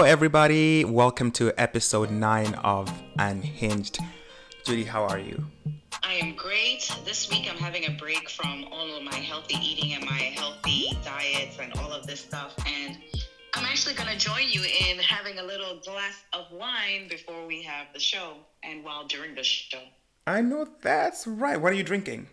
everybody. Welcome to episode 9 of Unhinged. Judy, how are you? I am great. This week I'm having a break from all of my healthy eating and my healthy diets and all of this stuff. And I'm actually going to join you in having a little glass of wine before we have the show and while during the show. I know that's right. What are you drinking?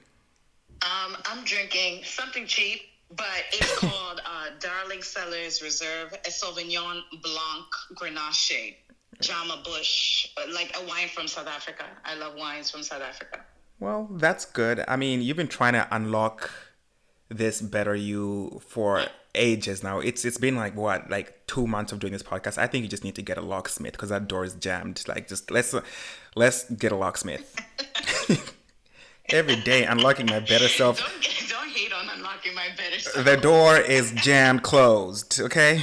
I'm drinking something cheap, but it's called Darling Cellars Reserve, a Sauvignon Blanc Grenache, Jama Bush, like a wine from South Africa. I love wines from South Africa. Well, that's good. I mean, you've been trying to unlock this better you for ages now. It's been like 2 months of doing this podcast. I think you just need to get a locksmith because that door is jammed. Like, just let's get a locksmith. Every day unlocking my better self. Don't hate on unlocking my better self. The door is jammed closed, okay?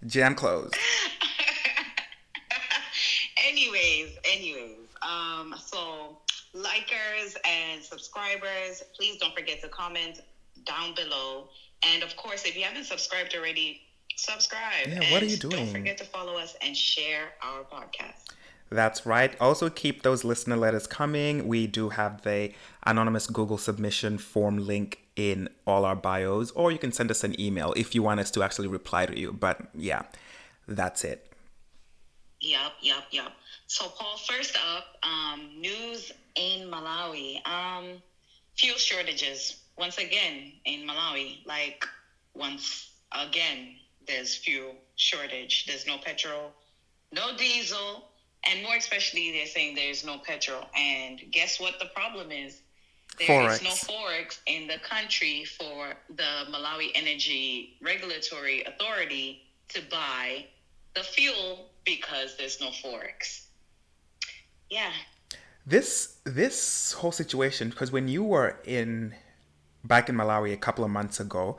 Jammed closed. Anyways, so likers and subscribers, please don't forget to comment down below. And of course, if you haven't subscribed already, subscribe. Yeah, what are you doing? Don't forget to follow us and share our podcast. That's right. Also, keep those listener letters coming. We do have the anonymous Google submission form link in all our bios, or you can send us an email if you want us to actually reply to you. But yeah, that's it. Yep. So, Paul, first up, news in Malawi. Fuel shortages. Once again, in Malawi, there's fuel shortage. There's no petrol, no diesel. And more especially, they're saying there's no petrol. And guess what the problem is? There is no forex in the country for the Malawi Energy Regulatory Authority to buy the fuel because there's no forex. Yeah. This whole situation, because when you were back in Malawi a couple of months ago,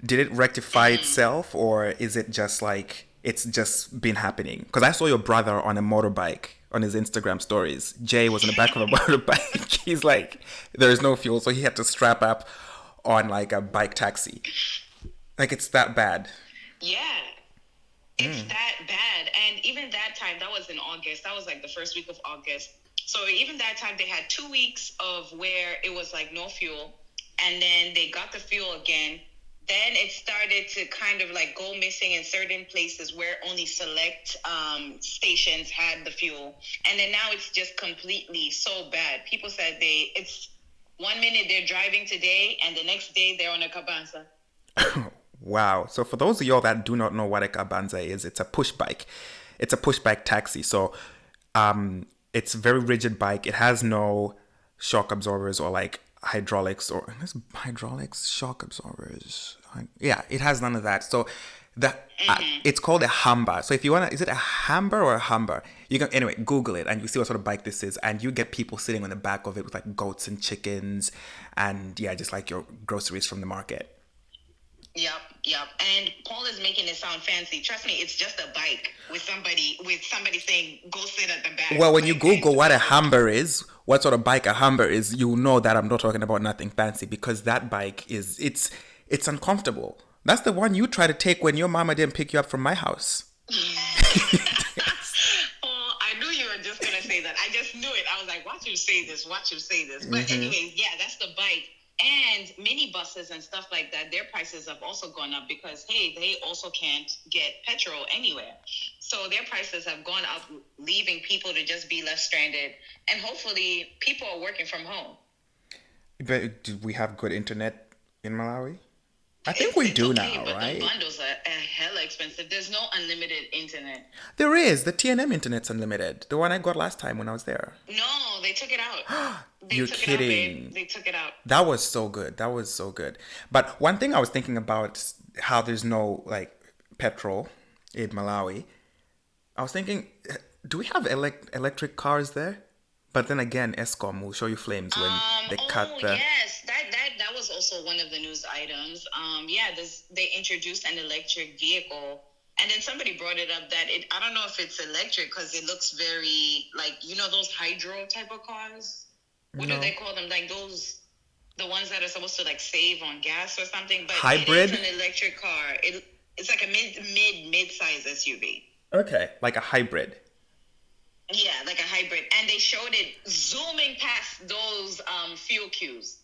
did it rectify itself, or is it just like it's just been happening? Because I saw your brother on a motorbike on his Instagram stories. Jay was in the back of a motorbike. He's like, there's no fuel, so he had to strap up on like a bike taxi. Like, it's that bad. Yeah, it's that bad. And even that time, that was in August. That was like the first week of August. So even that time, they had 2 weeks of where it was like no fuel. And then they got the fuel again. Then it started to kind of like go missing in certain places where only select stations had the fuel. And then now it's just completely so bad. People said it's 1 minute they're driving today and the next day they're on a cabanza. Wow. So for those of y'all that do not know what a cabanza is, it's a push bike. It's a push bike taxi. So it's a very rigid bike. It has no shock absorbers or like hydraulics, shock absorbers. Yeah, it has none of that. So it's called a Humber. So if you want to, is it a Humber or a Humber? You can, anyway, Google it and you see what sort of bike this is. And you get people sitting on the back of it with like goats and chickens and yeah, just like your groceries from the market. Yep. And Paul is making it sound fancy. Trust me, it's just a bike with somebody saying, go sit at the back. Well, when you Google what a Humber is, what sort of bike a Humber is, you'll know that I'm not talking about nothing fancy, because that bike it's uncomfortable. That's the one you try to take when your mama didn't pick you up from my house. Oh, I knew you were just going to say that. I just knew it. I was like, watch you say this. But anyways, yeah, that's the bike. And minibuses and stuff like that, their prices have also gone up because, hey, they also can't get petrol anywhere. So their prices have gone up, leaving people to just be left stranded. And hopefully people are working from home. But do we have good internet in Malawi? I think we do now, but right? The bundles are hella expensive. There's no unlimited internet. There is. The TNM internet's unlimited. The one I got last time when I was there. No, they took it out. You're kidding. They took it out. That was so good. But one thing I was thinking about, how there's no like petrol in Malawi. I was thinking, do we have electric cars there? But then again, Eskom will show you flames when they cut the... Yes, that was also one of the news items. They introduced an electric vehicle, and then somebody brought it up that I don't know if it's electric because it looks very like, those hydro type of cars. What do they call them? Like the ones that are supposed to like save on gas or something. But hybrid? It is an electric car. It's like a mid-size SUV. Okay, like a hybrid. Yeah, like a hybrid. And they showed it zooming past those fuel queues.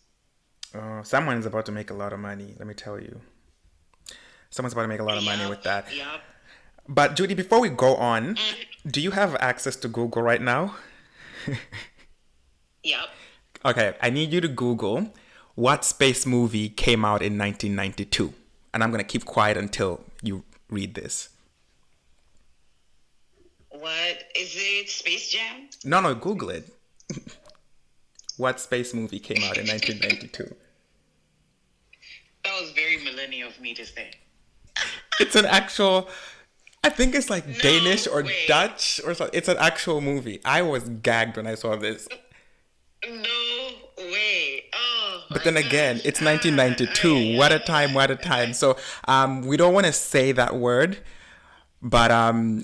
Someone's about to make a lot of money, let me tell you. Someone's about to make a lot of money Yup, with that. yup. But Judy, before we go on, do you have access to Google right now? Yup. Okay, I need you to Google what space movie came out in 1992. And I'm going to keep quiet until you read this. What is it? Space Jam? No, no, Google it. What space movie came out in 1992? That was very millennial of me to say. It's an actual, I think it's like No Danish or way. Dutch or something. It's an actual movie. I was gagged when I saw this. No way. Oh, But my then again, gosh. it's 1992. What a time, what a time. So we don't want to say that word, but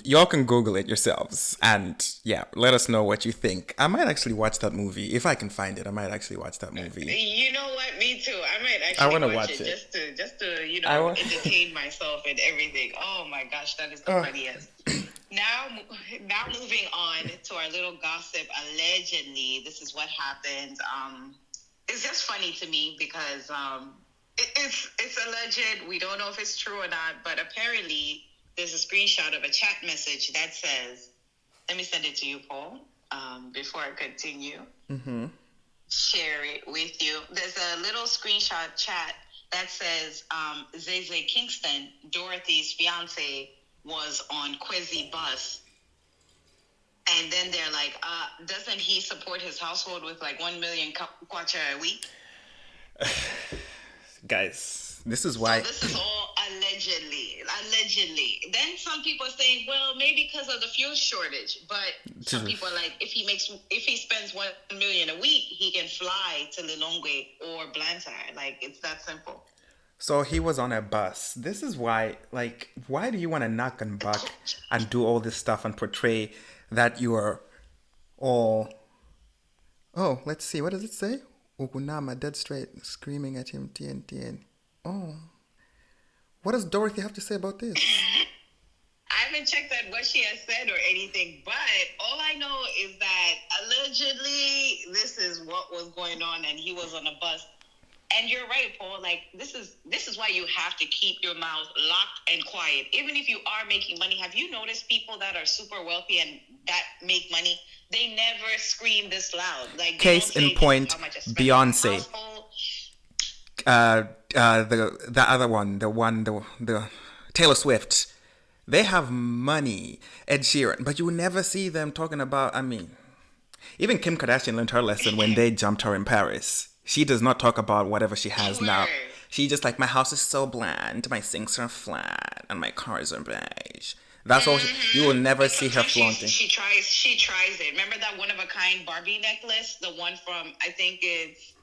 y'all can Google it yourselves. And yeah, let us know what you think. I might actually watch that movie. If I can find it, I might actually watch that movie. You know what? Me too. I might I actually want to watch watch it it. just to I want. entertain myself and everything. Oh my gosh, that is the funniest. Now moving on to our little gossip. Allegedly, this is what happened. It's just funny to me because it's alleged. We don't know if it's true or not, but apparently there's a screenshot of a chat message that says, "Let me send it to you, Paul. Before I continue." Mm-hmm. Share it with you. There's a little screenshot chat that says ZeZe Kingston, Dorothy's fiance, was on Quizzy bus. And then they're like, doesn't he support his household with like 1 million kwacha a week? Guys, this is So why. this is all allegedly. Then some people are saying, well, maybe because of the fuel shortage. But some people are like, if he spends 1 million a week, he can fly to Lilongwe or Blantyre. Like, it's that simple. So he was on a bus. This is why, like, why do you want to knock and buck and do all this stuff and portray that you are all... Oh, let's see. What does it say? Ukunama, dead straight, screaming at him, TN. Oh. What does Dorothy have to say about this? I haven't checked out what she has said or anything, but all I know is that allegedly this is what was going on and he was on a bus. And you're right, Paul. Like, this is why you have to keep your mouth locked and quiet. Even if you are making money, have you noticed people that are super wealthy and that make money? They never scream this loud. Like, Case in point, Beyonce. The other one, the Taylor Swift. They have money. Ed Sheeran, but you will never see them talking about. I mean, even Kim Kardashian learned her lesson when they jumped her in Paris. She does not talk about whatever she has now. She just like, my house is so bland, my sinks are flat, and my cars are beige. That's all. You will never see her flaunting. She tries it. Remember that one of a kind Barbie necklace? The one from, I think it's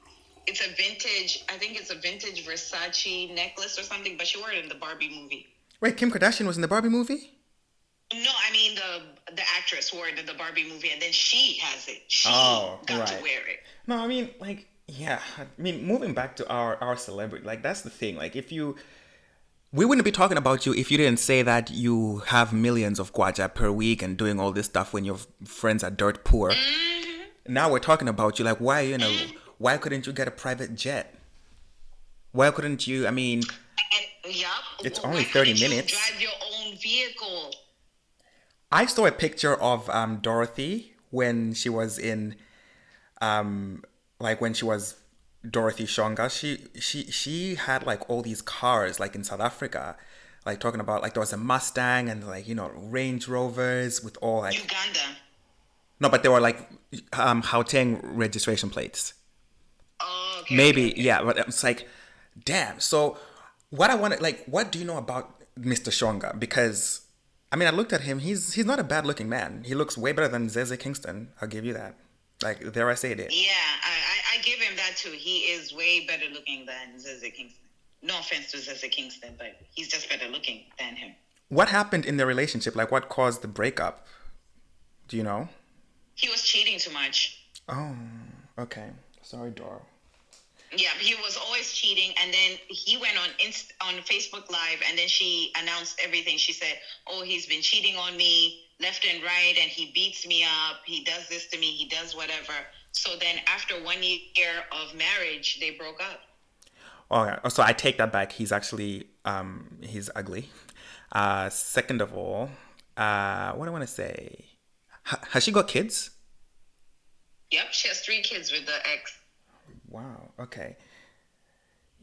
a vintage. I think it's a vintage Versace necklace or something. But she wore it in the Barbie movie. Wait, Kim Kardashian was in the Barbie movie? No, I mean the actress wore it in the Barbie movie, and then she has it. She got to wear it. No, I mean, like, yeah. I mean, moving back to our celebrity, like, that's the thing. Like, we wouldn't be talking about you if you didn't say that you have millions of kwacha per week and doing all this stuff when your friends are dirt poor. Mm-hmm. Now we're talking about you. Like, why couldn't you get a private jet? Why couldn't you? I mean, it's only 30 minutes. Drive your own vehicle. I saw a picture of Dorothy when she was in, when she was Dorothy Shonga. She had like all these cars like in South Africa, like talking about like there was a Mustang and like Range Rovers with all like Uganda. No, but they were like Gauteng registration plates. Oh, okay. Maybe okay. Yeah, but it's like, damn. So what I wanted, like, what do you know about Mr. Shonga? Because I mean, I looked at him. He's not a bad looking man. He looks way better than ZeZe Kingston. I'll give you that. Like, there I say it. Yeah, I give him that too. He is way better looking than ZeZe Kingston. No offense to ZeZe Kingston, but he's just better looking than him. What happened in their relationship? Like, what caused the breakup? Do you know? He was cheating too much. Oh, okay. Sorry, Dora. Yeah, he was always cheating, and then he went on Facebook Live, and then she announced everything. She said, "Oh, he's been cheating on me left and right, and he beats me up. He does this to me. He does whatever." So then, after 1 year of marriage, they broke up. Oh, yeah. So I take that back. He's actually he's ugly. Second of all, what do I want to say? Has she got kids? Yep, she has 3 kids with the ex, Wow. Okay.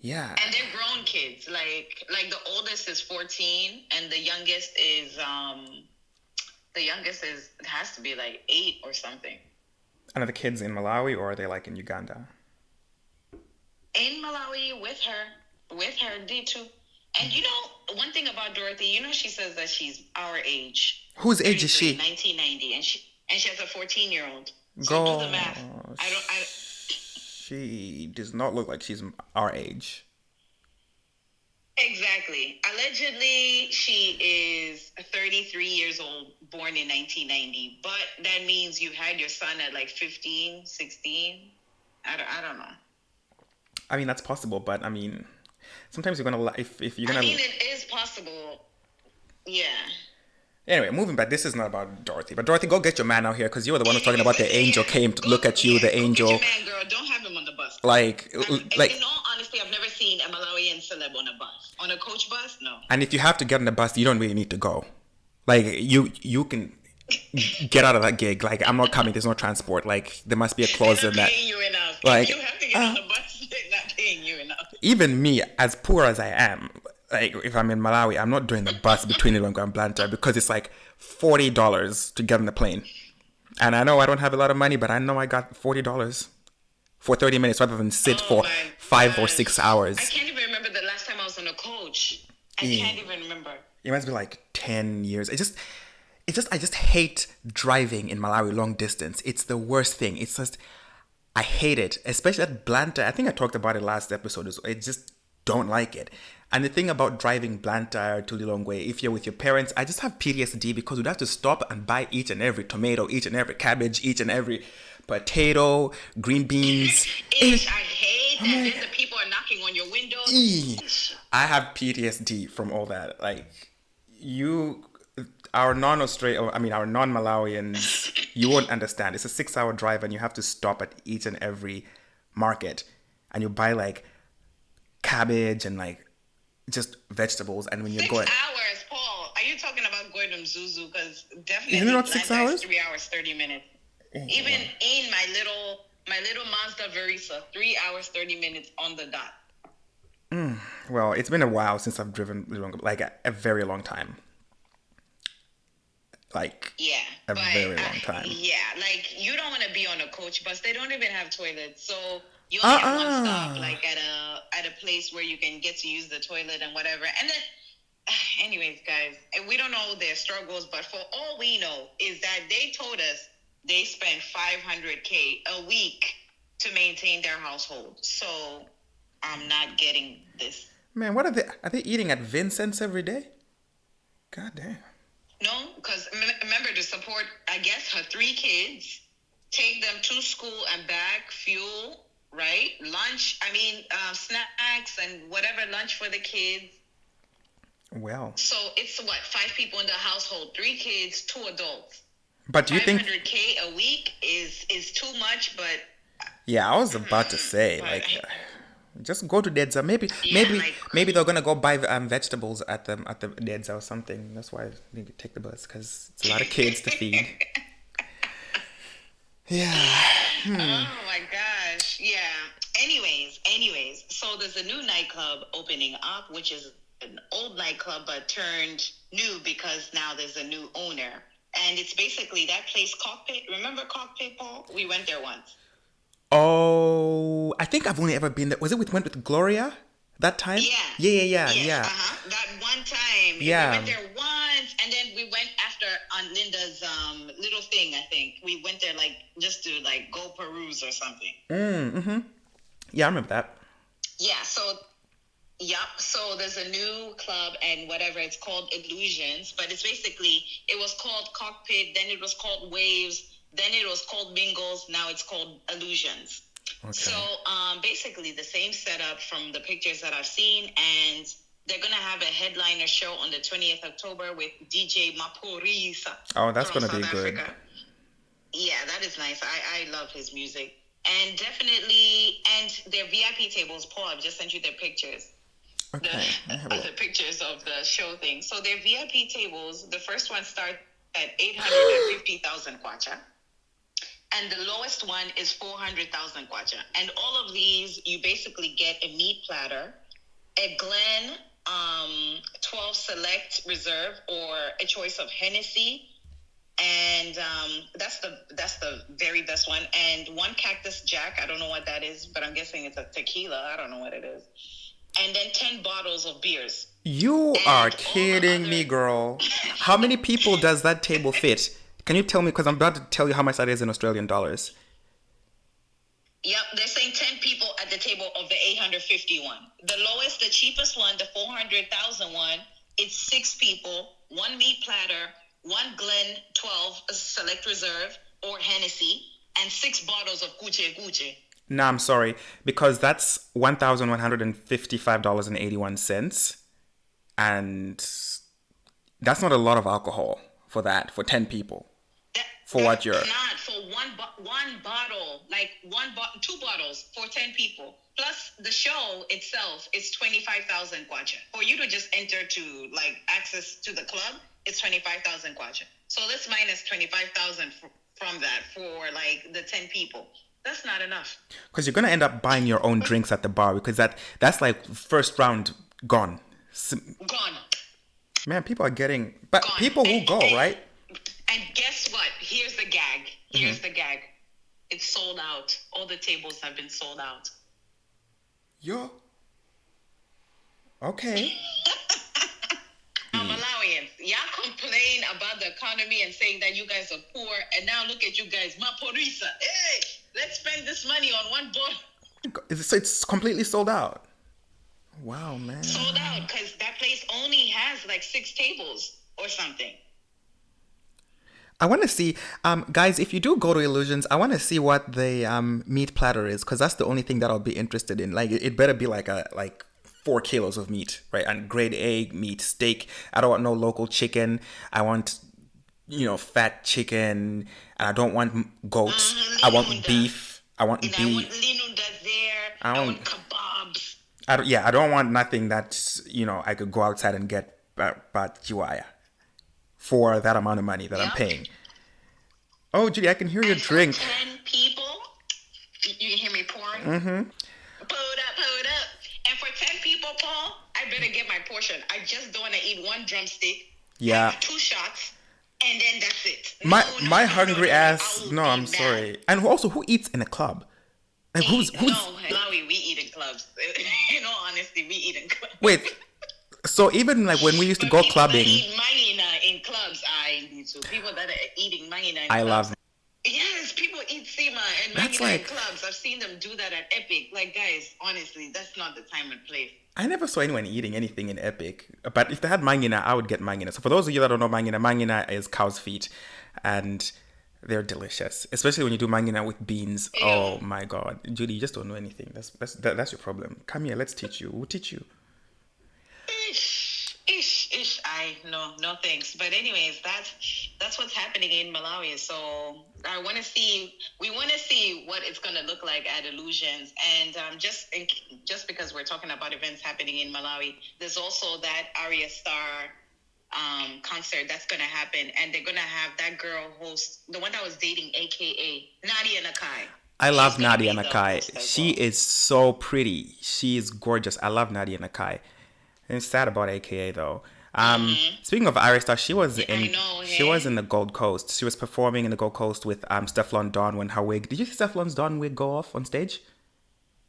Yeah. and they're grown kids. Like the oldest is 14, and the youngest is it has to be like 8 or something. And are the kids in Malawi or are they like in Uganda? In Malawi with her D2. And one thing about Dorothy, she says that she's our age. Whose age is 33, she? 1990, and she has a 14-year-old. So do the math. Gosh. She does not look like she's our age. Exactly. Allegedly, she is 33 years old, born in 1990. But that means you had your son at like 15, 16. I don't know. I mean, that's possible, but I mean, sometimes you're gonna if you're gonna. I mean, it is possible. Yeah. Anyway, moving back. This is not about Dorothy, but Dorothy, go get your man out here because you were the one who's talking about the angel came to look at you. The angel. Go get your man, girl. Don't have him on the bus. Like. In all honesty, I've never seen a Malawian celeb on a bus. On a coach bus, no. And if you have to get on the bus, you don't really need to go. Like you can get out of that gig. Like I'm not coming. There's no transport. Like there must be a clause in that. They're not paying you enough. Like if you have to get on the bus, they're not paying you enough. Even me, as poor as I am, like if I'm in Malawi, I'm not doing the bus between Lilongwe and Blantyre because it's like $40 to get on the plane. And I know I don't have a lot of money, but I know I got $40 for 30 minutes rather than sit for 5 or 6 hours. I can't even remember the last time I was on a coach. I can't even remember. It must be like 10 years. I just hate driving in Malawi long distance. It's the worst thing. It's just, I hate it, especially at Blantyre. I think I talked about it last episode. I just don't like it. And the thing about driving Blantyre to Lilongwe, if you're with your parents, I just have PTSD because we'd have to stop and buy each and every tomato, each and every cabbage, each and every potato, green beans. I hate that. Then the people are knocking on your window. I have PTSD from all that. Like, our non-Malawians, you won't understand. It's a 6-hour drive and you have to stop at each and every market and you buy like cabbage and like just vegetables. And when you're 6 going... hours, Paul. Are you talking about going to Zuzu? Because definitely... Isn't it not 6 hours? 3 hours, 30 minutes. Even in my little Mazda Verisa, 3 hours, 30 minutes on the dot. Well, it's been a while since I've driven like a very long time. Like a very long time. Yeah, like you don't want to be on a coach bus. They don't even have toilets, so you only have one stop, like at a place where you can get to use the toilet and whatever. And then, anyways, guys, we don't know their struggles, but for all we know is that they told us they spend $500K a week to maintain their household. So I'm not getting this. Man, what are they eating at Vincent's every day? God damn. No, because remember to support, I guess, her 3 kids, take them to school and back, fuel, right? Lunch, snacks and whatever lunch for the kids. Well. So it's 5 people in the household, 3 kids, 2 adults. But do you think $500K a week is too much? But yeah, I was about to say just go to ZeZe. Maybe they're gonna go buy vegetables at the ZeZe or something. That's why I need to take the bus because it's a lot of kids to feed. Yeah. Oh my gosh. Yeah. Anyways. So there's a new nightclub opening up, which is an old nightclub but turned new because now there's a new owner. And it's basically that place, Cockpit. Remember Cockpit, Paul? We went there once. Oh, I think I've only ever been there. Was it went with Gloria that time? Yeah. Yeah. That one time. Yeah. We went there once, and then we went after on Linda's little thing, I think. We went there just to go peruse or something. Mm-hmm. Yeah, I remember that. Yeah, so there's a new club and whatever, it's called Illusions, but it's basically, it was called Cockpit, then it was called Waves, then it was called Mingles, now it's called Illusions. So Okay. basically the same setup from the pictures that I've seen, and they're gonna have a headliner show on the 20th October with DJ Maphorisa Oh, that's from gonna be South good. Africa. Yeah, that is nice. I love his music. And definitely, and their VIP tables, Paul, I've just sent you their pictures. Okay, let me have a The look. pictures of the show thing. So their VIP tables, the first one starts at 850,000 kwacha. And the lowest one is 400,000 kwacha. And all of these, you basically get a meat platter, a Glen 12 Select Reserve, or a choice of Hennessy, and that's the very best one. And one Cactus Jack. I don't know what that is, but I'm guessing it's a tequila. I don't know what it is. And then 10 bottles of beers. You are And all the kidding other me, girl. How many people does that table fit? Can you tell me? Because I'm about to tell you how much that is in Australian dollars. Yep, they're saying 10 people at the table of the 851. The lowest, the cheapest one, the 400,000 one, it's 6 people, one meat platter, one Glen 12 Select Reserve or Hennessy, and 6 bottles of Gucci Gucci. Nah, I'm sorry, because that's $1,155.81, and that's not a lot of alcohol for that for 10 people. For what That's you're not for one bottle, like two bottles for 10 people. Plus the show itself is 25,000 kwacha. For you to just enter to like access to the club, it's 25,000 kwacha. So let's minus 25,000 from that for like the 10 people. That's not enough. because you're gonna end up buying your own drinks at the bar because that's like first round gone. Gone. Man, people are getting, but Gone. people will go, right? And guess what? Here's the gag. Here's the gag. It's sold out. All the tables have been sold out. Yo. Okay. Malawians, y'all complain about the economy and saying that you guys are poor, and now look at you guys, Maporisa. Hey, let's spend this money on one boat. It's completely sold out. Wow, man. Sold out because that place only has like 6 tables or something. I want to see, guys, if you do go to Illusions, I want to see what the meat platter is, because that's the only thing that I'll be interested in. Like, it better be like 4 kilos of meat, right? And grade A meat, steak. I don't want no local chicken. I want, fat chicken. And I don't want goats. I want beef. I want And beef. I want linunda there. I want kebabs. I don't want nothing that, I could go outside and get but jiwaya for that amount of money that I'm paying. Oh, Judy, I can hear your And drink. For 10 people, you can hear me pouring? Mm-hmm. Pour it up. And for 10 people, Paul, I better get my portion. I just don't want to eat one drumstick. Yeah. Have 2 shots, and then that's it. My hungry ass. I will No, I'm eat that. sorry. And also, who eats in a club? Like, who's? No, Malawi, we eat in clubs. In all honesty, we eat in clubs. Wait. So even like when we used to go clubbing, People that eat mangina in clubs, I do too. People that are eating mangina in I clubs. love. Yes, people eat sima and That's mangina like- in clubs. I've seen them do that at Epic. Like, guys, honestly, that's not the time and place. I never saw anyone eating anything in Epic. But if they had mangina, I would get mangina. So for those of you that don't know mangina is cow's feet, and they're delicious, especially when you do mangina with beans. Ew. Oh my God, Judy, you just don't know anything. That's your problem. Come here, let's teach you. We'll teach you. Ish. No thanks. But anyways, that's what's happening in Malawi. So we want to see what it's gonna look like at Illusions. And just because we're talking about events happening in Malawi, there's also that Arya Star concert that's gonna happen, and they're gonna have that girl host, the one that was dating AKA Nadia Nakai. I love She's gonna Nadia be the Nakai. host as She well. is so pretty. She is gorgeous. I love Nadia Nakai. And it's sad about AKA though. Speaking of Arista, she was in the Gold Coast. She was performing in the Gold Coast with Stefflon Don when her wig. Did you see Stefflon's Don wig go off on stage?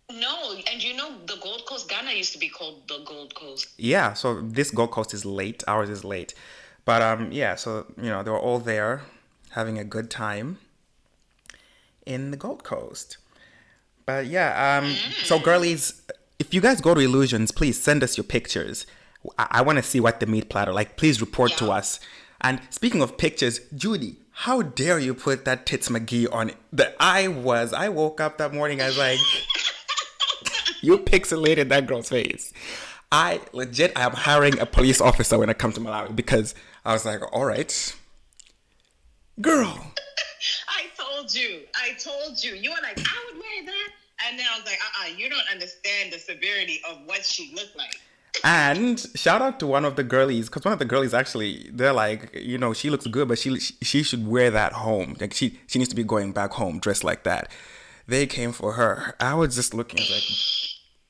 No, and the Gold Coast, Ghana used to be called the Gold Coast. Yeah, so this Gold Coast is late. Ours is late. But yeah, so they were all there having a good time in the Gold Coast. But yeah, so girlies, if you guys go to Illusions, please send us your pictures. I want to see what the meat platter, like, please report to Yeah. us. And speaking of pictures, Judy, How dare you put that Tits McGee on it? I woke up that morning, I was like, you pixelated that girl's face. I am hiring a police officer when I come to Malawi because I was like, all right, girl. I told you. You were like, I would wear that. And then I was like, you don't understand the severity of what she looked like. And shout out to one of the girlies, because one of the girlies actually, they're like, she looks good, but she should wear that home. Like she needs to be going back home dressed like that. They came for her. I was just looking like,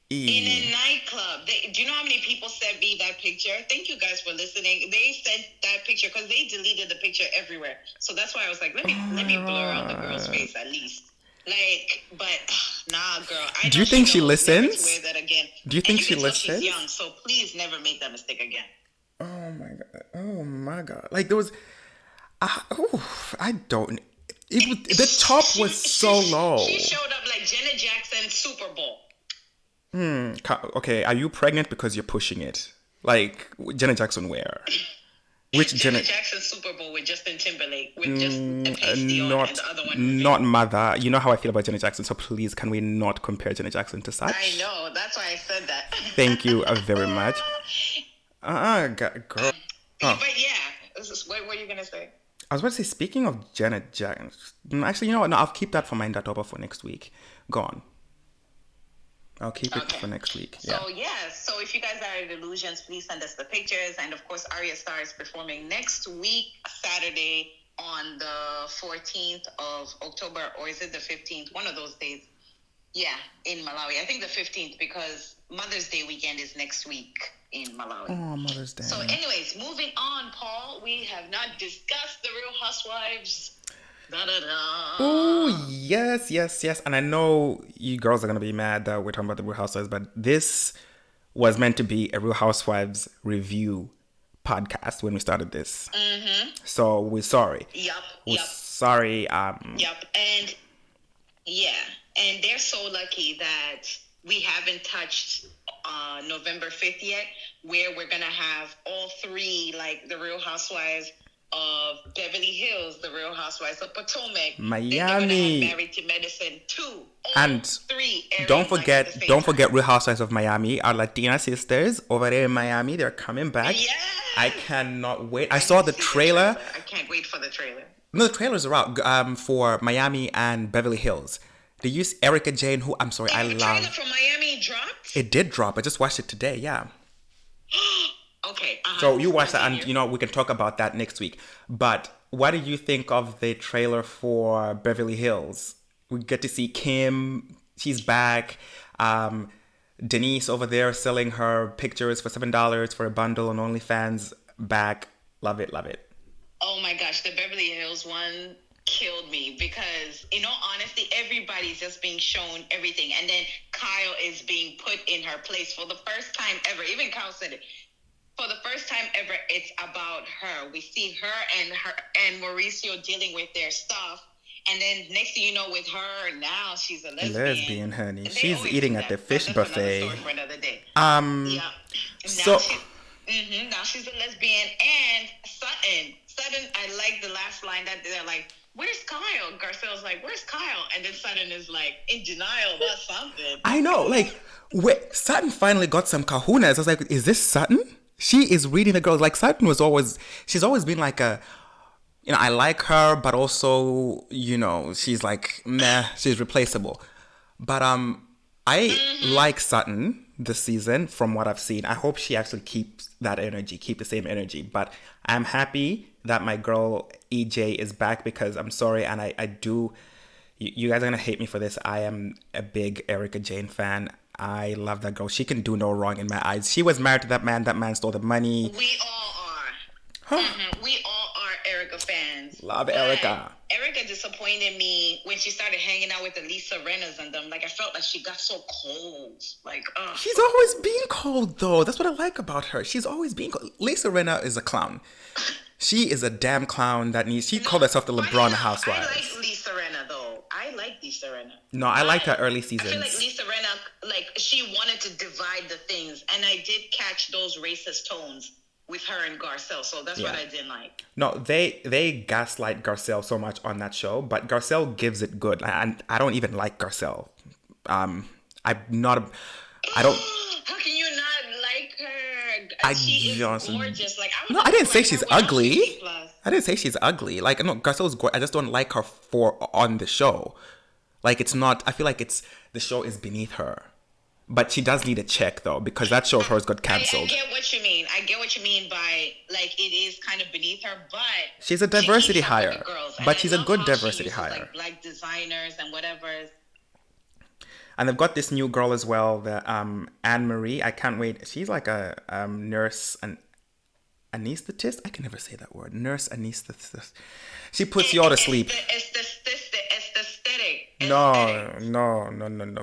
in a nightclub. Do you know how many people sent me that picture? Thank you guys for listening. They sent that picture because they deleted the picture everywhere. So that's why I was like, let me blur out the girl's face at least. Like, but nah, girl. Do you think she listens? Never to wear that again. Do you think she listens? She's young, so please never make that mistake again. Oh my god! Like there was, I don't. The top was so low. She showed up like Janet Jackson Super Bowl. Okay, are you pregnant because you're pushing it? Like Janet Jackson where? Which Janet Jackson Super Bowl with Justin Timberlake with just a pasty on and the other one. Not mother. You know how I feel about Janet Jackson, so please can we not compare Janet Jackson to such? I know, that's why I said that. Thank you very much. Girl. But yeah, what were you gonna say? I was about to say, speaking of Janet Jackson, actually, you know what? No, I'll keep that for my Indatoba for next week. Go on. I'll keep it for next week. Yeah. So if you guys are at Illusions, please send us the pictures. And of course, Arya Star is performing next week, Saturday, on the 14th of October, or is it the 15th? One of those days. Yeah, in Malawi. I think the 15th because Mother's Day weekend is next week in Malawi. Oh, Mother's Day. So anyways, moving on, Paul. We have not discussed the Real Housewives. Oh, yes. And I know you girls are going to be mad that we're talking about the Real Housewives, but this was meant to be a Real Housewives review podcast when we started this. Mm-hmm. So we're sorry. Yep. Sorry. Yep. And yeah. And they're so lucky that we haven't touched November 5th yet, where we're going to have all three, like the Real Housewives of Beverly Hills, the Real Housewives of Potomac, Miami, Married to Medicine 2, and 3. Don't forget Real Housewives of Miami, our Latina sisters over there in Miami. They're coming back. Yes! I cannot wait. I saw the trailer. I can't wait for the trailer. No, the trailers are out for Miami and Beverly Hills. They use Erica Jane, who I'm sorry, I love. The trailer for Miami dropped? It did drop. I just watched it today. Yeah. Okay. So you watch that, and we can talk about that next week. But what do you think of the trailer for Beverly Hills? We get to see Kim. She's back. Denise over there selling her pictures for $7 for a bundle on OnlyFans. Back. Love it. Oh my gosh, the Beverly Hills one killed me because, in all honesty, everybody's just being shown everything, and then Kyle is being put in her place for the first time ever. Even Kyle said it. For the first time ever, it's about her. We see her and Mauricio dealing with their stuff. And then next thing you know, with her, now she's a lesbian. Honey. She's eating at the fish buffet. That's for another day. Yeah. Now she's a lesbian. And Sutton, I like the last line that they're like, where's Kyle? Garcelle's like, where's Kyle? And then Sutton is like, in denial about something. I know. Like, Sutton finally got some kahunas. I was like, is this Sutton? She is reading the girls. Like, Sutton she's always been like I like her, but also, she's like, meh, she's replaceable. But I like Sutton this season from what I've seen. I hope she actually keeps that energy, keep the same energy. But I'm happy that my girl EJ is back because I'm sorry, and I do, you guys are going to hate me for this. I am a big Erica Jane fan. I love that girl. She can do no wrong in my eyes. She was married to that man. That man stole the money. We all are. We all are Erica fans. Love Erica. Erica disappointed me when she started hanging out with the Lisa Rennas and them. Like, I felt like she got so cold. Like, She's always been cold, though. That's what I like about her. She's always been cold. Lisa Renna is a clown. She is a damn clown that needs... She called herself the LeBron Housewives. I like Lisa Renna, though. I like Lisa Renna. No, I liked her early seasons. I feel like Lisa Renna, like, she wanted to divide the things. And I did catch those racist tones with her and Garcelle. So that's what I didn't like. No, they gaslight Garcelle so much on that show, but Garcelle gives it good. And I don't even like Garcelle. I'm not. I don't. How can you not like her? I She is just gorgeous. Like no. I didn't say she's ugly. Disney+. I didn't say she's ugly. Like no, Garcelle's gorgeous. I just don't like her for on the show. Like it's not. I feel like it's the show is beneath her. But she does need a check though, because that show of hers got cancelled. I get what you mean. I get what you mean by like it is kind of beneath her, but she's a diversity hire. But she's a good diversity hire. Like black designers and whatever. And they've got this new girl as well, the Anne Marie. I can't wait. She's like a nurse, an anesthetist. I can never say that word. Nurse anesthetist. She puts you all to sleep. No,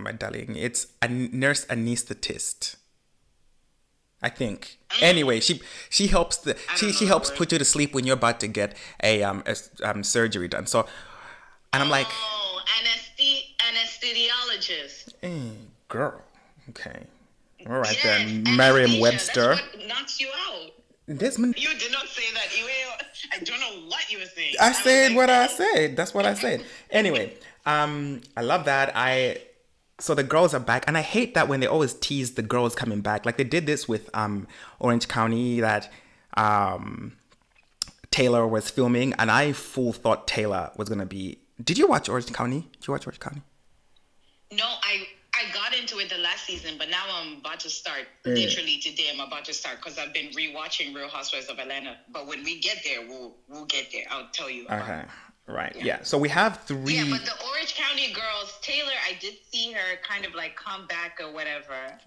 my darling. It's a nurse anesthetist. I think. Anyway, she helps she helps put you to sleep when you're about to get a surgery done. So, and I'm like, anesthesiologist. Girl. Okay. All right then. Merriam-Webster. That's what knocks you out. Desmond. You did not say that. I don't know what you were saying. I said what I said. That's what I said. Anyway, I love that. So the girls are back, and I hate that when they always tease the girls coming back. Like they did this with Orange County, that Taylor was filming, and I full thought Taylor was gonna be. Did you watch Orange County? Did you watch Orange County? No, I got into it the last season, but now I'm about to start. Literally today, I'm about to start because I've been rewatching Real Housewives of Atlanta. But when we get there, we'll get there. I'll tell you. Okay. Right. Yeah. So we have 3. Yeah, but the Orange County girls, Taylor, I did see her kind of like come back or whatever.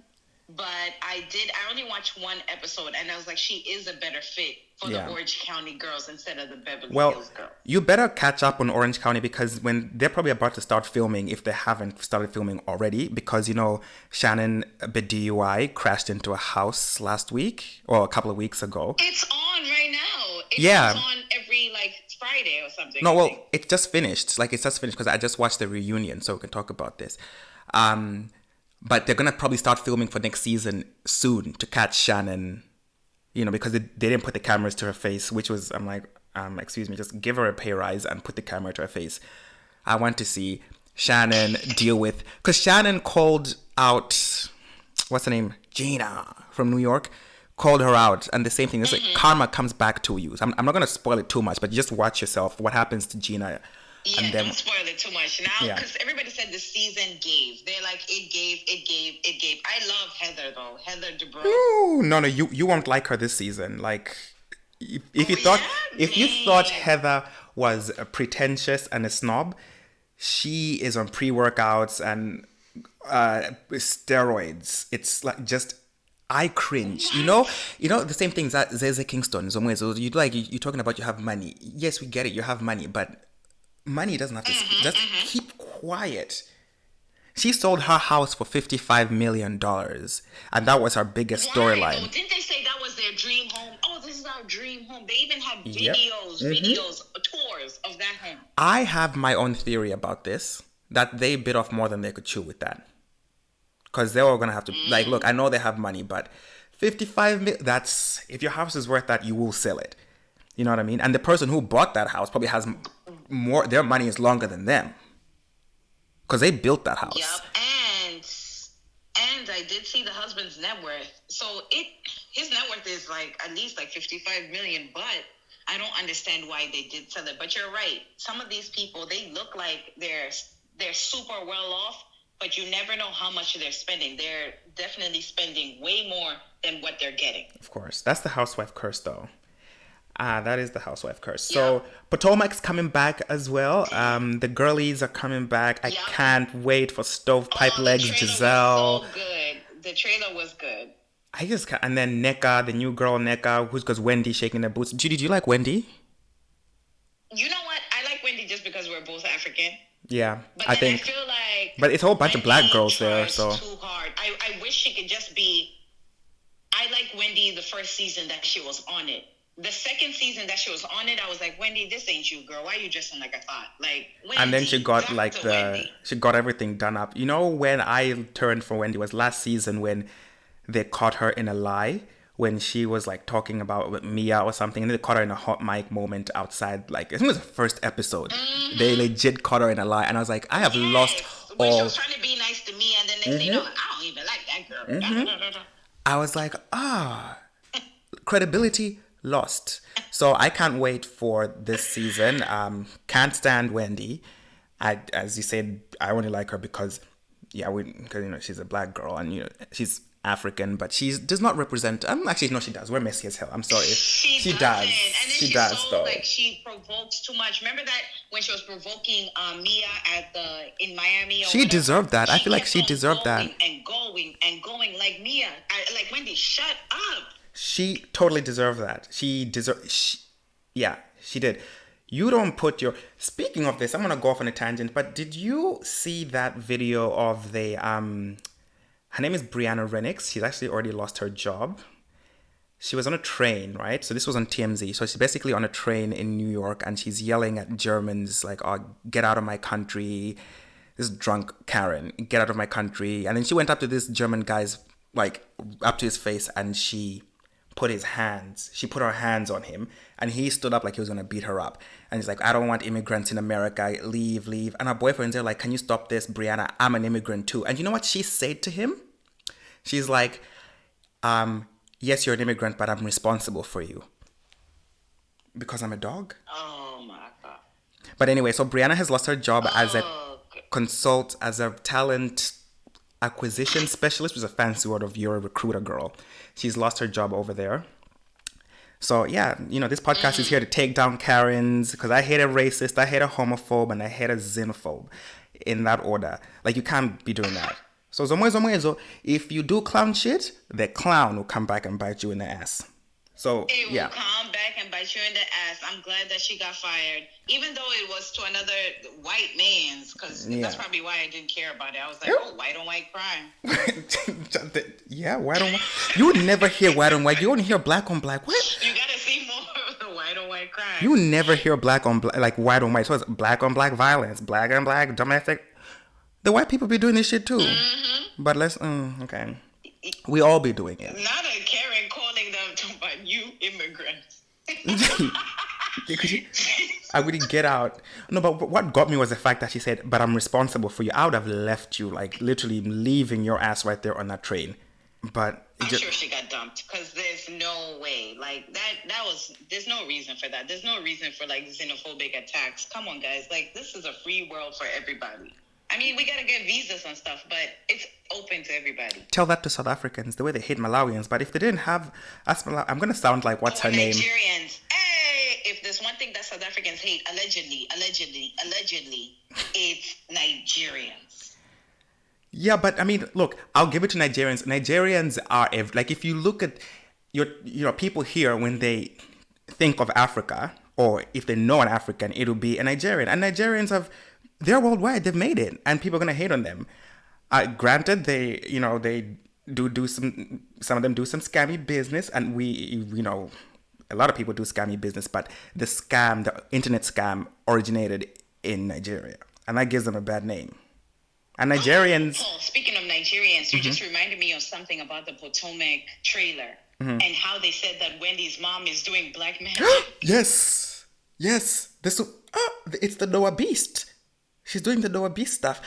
But I only watched one episode, and I was like, she is a better fit for the Orange County girls instead of the Beverly Hills girls. You better catch up on Orange County, because when they're probably about to start filming, if they haven't started filming already, because, you know, Shannon Bedui crashed into a house last week or a couple of weeks ago. It's on right now. It's on every like Friday or something. No, well, it's just finished. Like, it's just finished because I just watched the reunion, so we can talk about this. But they're going to probably start filming for next season soon to catch Shannon, you know, because they didn't put the cameras to her face, which was, I'm like, excuse me, just give her a pay rise and put the camera to her face. I want to see Shannon deal with, because Shannon called out, what's her name? Gina from New York, called her out. And the same thing, it's like karma comes back to you. So I'm not going to spoil it too much, but just watch yourself what happens to Gina. Yeah, and then, don't spoil it too much now, because everybody said the season gave. They're like, it gave. I love Heather though, Heather Dubrow. No, you won't like her this season. Like, if you thought Heather was pretentious and a snob, she is on pre-workouts and steroids. It's like just. I cringe. What? You know the same things that ZeZe Kingston. So you're talking about you have money. Yes, we get it. You have money, but money doesn't have to just keep quiet. She sold her house for $55 million, and that was her biggest storyline. Didn't they say that was their dream home? Oh, this is our dream home. They even had videos, tours of that home. I have my own theory about this, that they bit off more than they could chew with that. Because they were going to have to, like, look, I know they have money, but 55 million, that's, if your house is worth that, you will sell it. You know what I mean? And the person who bought that house probably has more, their money is longer than them. Because they built that house. Yep, and I did see the husband's net worth. So his net worth is like, at least like 55 million, but I don't understand why they did sell it. But you're right. Some of these people, they look like they're super well off, but you never know how much they're spending. They're definitely spending way more than what they're getting. Of course. That's the housewife curse, though. That is the housewife curse. So Potomac's coming back as well. The girlies are coming back. I can't wait for Stovepipe Legs, Giselle. Was so good. The trailer was good. I just can't. And then Nneka, the new girl Nneka, who's got Wendy shaking their boots. Judy, do you like Wendy? You know what? I like Wendy just because we're both African. Yeah, but I feel like, but it's a whole bunch of black girls there, so too hard. I wish she could just be. I like Wendy the first season that she was on it. The second season that she was on it, I was like, Wendy, this ain't you, girl. Why are you dressing like a thought? Like, Wendy, and then she got like she got everything done up. You know, when I turned for Wendy was last season when they caught her in a lie, when she was like talking about with Mia or something, and they caught her in a hot mic moment outside. Like I think it was the first episode. They legit caught her in a lie, and I was like, I have lost When she all. was trying to be nice to me, and then next thing you know, like, I don't even like that girl. I was like, credibility lost. So I can't wait for this season. Can't stand Wendy. As you said, I only like her because, because she's a black girl and she's African, but she does not represent. Actually, no, she does. We're messy as hell. I'm sorry. She does. And then she does, so, though. Like she provokes too much. Remember that when she was provoking Mia in Miami? She deserved that. I feel like she deserved that. And going like Mia, like Wendy. Shut up. She totally deserved that. She did. You don't put your... Speaking of this, I'm going to go off on a tangent, but did you see that video of the... Her name is Brianna Renix. She's actually already lost her job. She was on a train, right? So this was on TMZ. So she's basically on a train in New York and she's yelling at Germans like, oh, get out of my country. This drunk Karen, get out of my country. And then she went up to this German guy's, like, up to his face and she put her hands on him and he stood up like he was going to beat her up. And he's like, I don't want immigrants in America. Leave. And her boyfriend's there like, can you stop this, Brianna? I'm an immigrant too. And you know what she said to him? She's like, yes, you're an immigrant, but I'm responsible for you. Because I'm a dog? Oh my God. But anyway, so Brianna has lost her job as a talent acquisition specialist, which is a fancy word of you're a recruiter girl. She's lost her job over there. So yeah, this podcast is here to take down Karens because I hate a racist, I hate a homophobe, and I hate a xenophobe in that order. Like you can't be doing that. So zomo, if you do clown shit, the clown will come back and bite you in the ass. So it will come back and bite you in the ass. I'm glad that she got fired, even though it was to another white man's, because that's probably why I didn't care about it. I was like, white on white crime. Yeah, white on white. You would never hear white on white. You only hear black on black. What? You gotta see more of the white on white crime. You never hear black on black, like white on white. So it's black on black violence, black on black domestic. The white people be doing this shit too. Mm-hmm. But let's, okay. We all be doing it. Not a Karen calling them to buy new immigrants. I wouldn't get out. No, but what got me was the fact that she said, but I'm responsible for you. I would have left you, like literally leaving your ass right there on that train. But I'm sure she got dumped because there's no way. Like there's no reason for that. There's no reason for like xenophobic attacks. Come on, guys. Like this is a free world for everybody. I mean, we gotta get visas and stuff, but it's open to everybody. Tell that to South Africans, the way they hate Malawians. But if they didn't have us, I'm gonna sound like what's her name? Nigerians. Hey, if there's one thing that South Africans hate, allegedly, it's Nigerians. Yeah, but I mean, look, I'll give it to Nigerians. Nigerians are like if you look at your people here when they think of Africa, or if they know an African, it'll be a Nigerian. And Nigerians they're worldwide. They've made it, and people are gonna hate on them. Granted, they do some of them do some scammy business, and a lot of people do scammy business. But the internet scam originated in Nigeria, and that gives them a bad name. And Nigerians. Speaking of Nigerians, you just reminded me of something about the Potomac trailer and how they said that Wendy's mom is doing black magic. Yes. It's the Noah Beast. She's doing the Noah Beast stuff.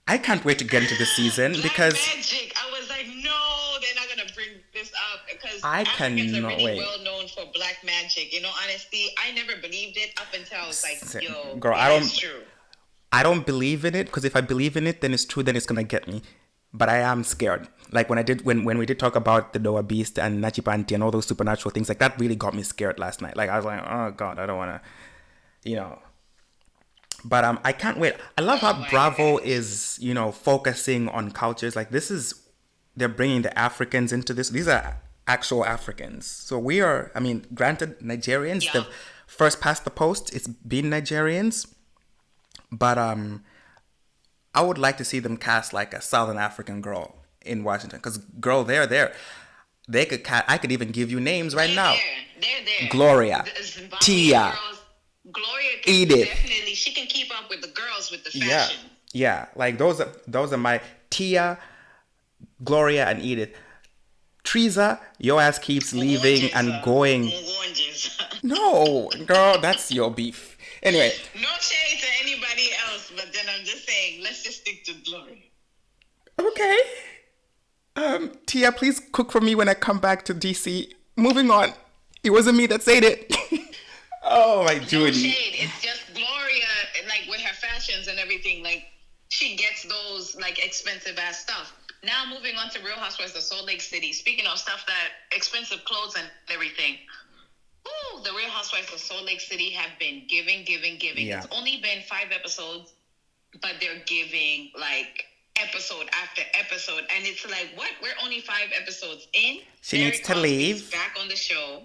I can't wait to get into this season because magic. I was like, no, they're not gonna bring this up because Africans are really well known for black magic. In all honesty, I never believed it up until I was like, yo, girl, it's true. I don't believe in it because if I believe in it, then it's true. Then it's gonna get me. But I am scared. Like when we did talk about the Noah Beast and Nachipanti and all those supernatural things, like that really got me scared last night. Like I was like, oh God, I don't want to, But I can't wait. I love how Bravo is, focusing on cultures. Like they're bringing the Africans into this. These are actual Africans. So we are, granted, Nigerians, they've first past the post, it's been Nigerians. But I would like to see them cast like a Southern African girl in Washington. Because girl, they're there. I could even give you names right now. They're there. Gloria, Tia. Gloria can Edith. Definitely, she can keep up with the girls with the fashion. Yeah. Like those are my Tia, Gloria, and Edith. Teresa, your ass keeps leaving and going. No, girl, that's your beef. Anyway. No shade to anybody else, but then I'm just saying, let's just stick to Glory. Okay. Tia, please cook for me when I come back to DC. Moving on. It wasn't me that said it. Oh, my Judy. No shade. It's just Gloria, like with her fashions and everything. Like she gets those like expensive ass stuff. Now moving on to Real Housewives of Salt Lake City. Speaking of stuff that expensive clothes and everything. Ooh, the Real Housewives of Salt Lake City have been giving. Yeah. It's only been 5 episodes, but they're giving like episode after episode, and it's like, what? We're only 5 episodes in. She needs to leave. Back on the show.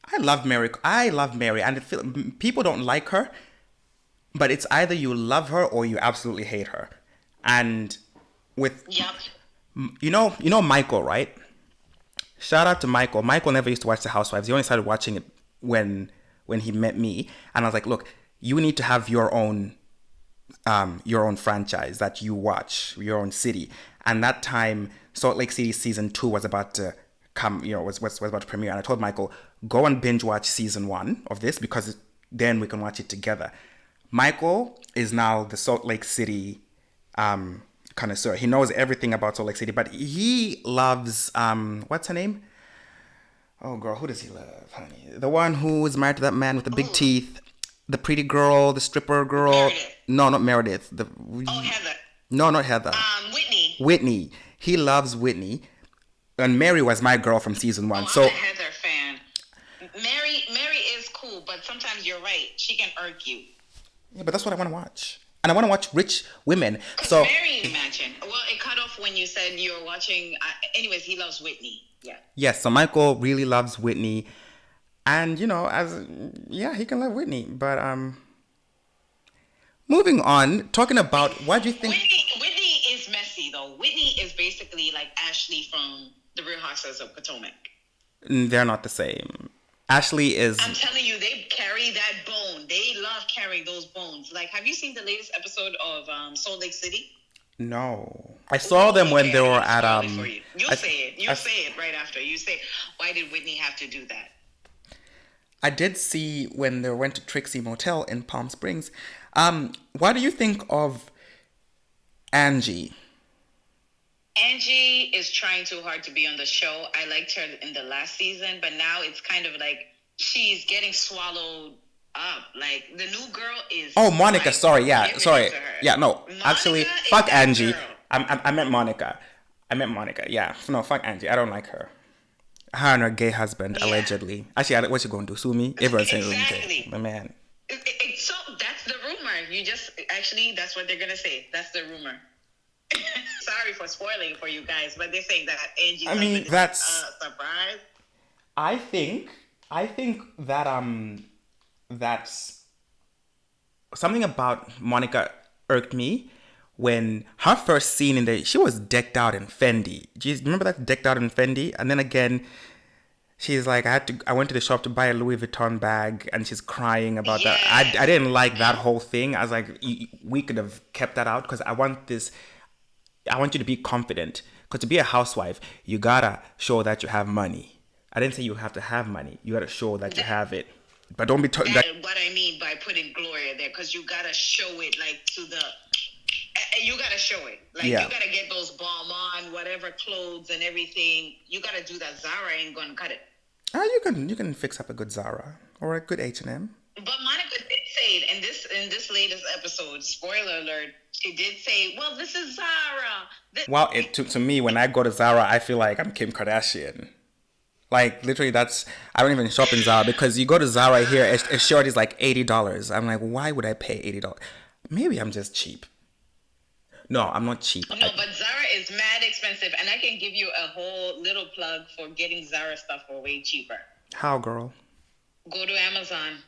I love Mary, and people don't like her, but it's either you love her or you absolutely hate her. And with you know Michael, right? Shout out to Michael. Michael never used to watch The Housewives. He only started watching it when he met me, and I was like, look, you need to have your own franchise that you watch, your own city. And that time, Salt Lake City season 2 was about to come, was about to premiere. And I told Michael, go and binge watch season 1 of this, because then we can watch it together. Michael is now the Salt Lake City connoisseur. He knows everything about Salt Lake City, but he loves, what's her name? Oh, girl, who does he love, honey? The one who is married to that man with the big teeth. The pretty girl, the stripper girl. Meredith. No, not Meredith. Heather. No, not Heather. Whitney. He loves Whitney. And Mary was my girl from season 1. I'm a Heather fan. Mary is cool, but sometimes you're right. She can irk you. Yeah, but that's what I want to watch. And I want to watch rich women. So Mary, imagine. Well, it cut off when you said you were watching. Anyways, he loves Whitney. Yeah. Yes, so Michael really loves Whitney. And, he can love Whitney. But moving on, talking about, what do you think? Whitney is messy, though. Whitney is basically like Ashley from The Real Housewives of Potomac. They're not the same. Ashley is... I'm telling you, they carry that bone. They love carrying those bones. Like, have you seen the latest episode of Salt Lake City? No. I saw them when they were at... You'll say it right after. You say, why did Whitney have to do that? I did see when they went to Trixie Motel in Palm Springs. What do you think of Angie? Angie is trying too hard to be on the show. I liked her in the last season, but now it's kind of like she's getting swallowed up. Like, the new girl is... Oh, Monica. Like, sorry. Yeah, sorry. Yeah, no. Monica, actually, fuck Angie. I meant Monica. Yeah. No, fuck Angie. I don't like her. Her and her gay husband, allegedly. Actually, what's she going to do? Sue me? Everyone's saying gay. My man. So that's the rumor. That's what they're going to say. That's the rumor. Sorry for spoiling for you guys, but they're saying that Angie's husband is a surprise. I think that that's something about Monica irked me when her first scene she was decked out in Fendi. Do you remember that, decked out in Fendi? And then again, she's like, I went to the shop to buy a Louis Vuitton bag, and she's crying about that. I didn't like that whole thing. I was like, we could have kept that out, because I want you to be confident. Because to be a housewife, you gotta show that you have money. I didn't say you have to have money. You gotta show that you have it. But don't be... That's what I mean by putting Gloria there, because you gotta show it, like, to the... You gotta show it. Like, you gotta get those Balmain, whatever clothes and everything. You gotta do that. Zara ain't gonna cut it. You can fix up a good Zara or a good H&M. But Monica did say it in this latest episode. Spoiler alert. She did say, "Well, this is Zara." Well, to me, when I go to Zara, I feel like I'm Kim Kardashian. Like, literally, I don't even shop in Zara, because you go to Zara here, a shirt is like $80. I'm like, why would I pay $80? Maybe I'm just cheap. No, I'm not cheap. No, but Zara is mad expensive, and I can give you a whole little plug for getting Zara stuff for way cheaper. How, girl? Go to Amazon.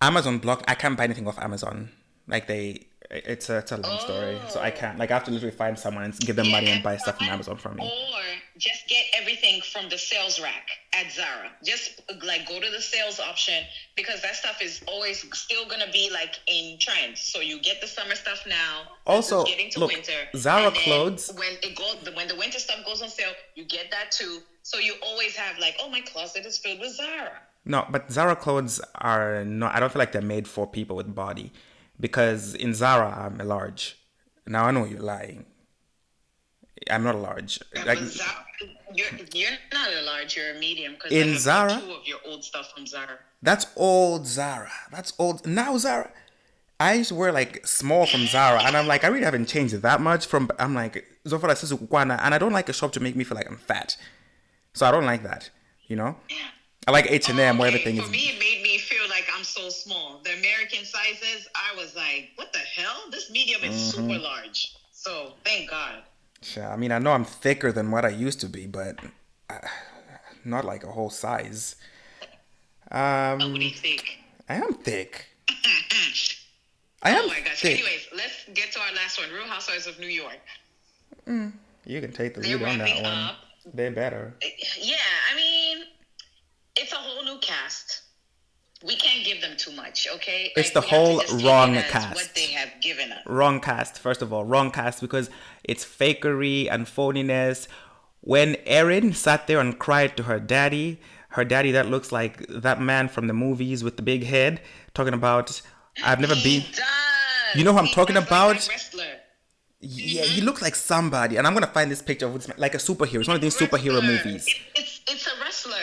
Amazon block. I can't buy anything off Amazon. Like, it's a long story, so I can't. Like, I have to literally find someone and give them money and buy stuff from Amazon from me. Or just get everything from the sales rack at Zara. Just like go to the sales option, because that stuff is always still gonna be like in trend. So you get the summer stuff now. Also, it's getting to look, winter. Zara and then clothes. when the winter stuff goes on sale, you get that too. So you always have like, oh, my closet is filled with Zara. No, but Zara clothes are not. I don't feel like they're made for people with body, because in Zara I'm a large. Now I know you're lying. I'm not a large. Like But Zara, you're not a large, you're a medium, because I in have Zara, like 2 of your old stuff from Zara. that's old Zara. That's old. Now Zara. I used to wear like small from Zara, and I'm like, I really haven't changed that much. From I'm like Zofara Sisukwana, and I don't like a shop to make me feel like I'm fat. So I don't like that. You know, I like H&M where everything For is. me, it made me feel like I'm so small. The American sizes, I was like, what the hell? This medium is super large. So thank God. Sure. I mean, I know I'm thicker than what I used to be, but not like a whole size. What do you Um, think? I am thick. I Oh am my gosh. thick. Anyways, let's get to our last one. Real Housewives of New York. You can take the They're lead on that wrapping one. up. They better. Yeah, I mean, it's a whole new cast. We can't give them too much, okay? It's Like, the we have to whole just take wrong it as cast. what they have given us. Wrong cast. First of all, wrong cast because it's fakery and phoniness. When Erin sat there and cried to her daddy that looks like that man from the movies with the big head, talking about, I've never been. He does. You know who I'm He talking does about? like that wrestler. Yeah, he looks like somebody, and I'm gonna find this picture of this man, like a superhero. It's one of these superhero movies. It's a wrestler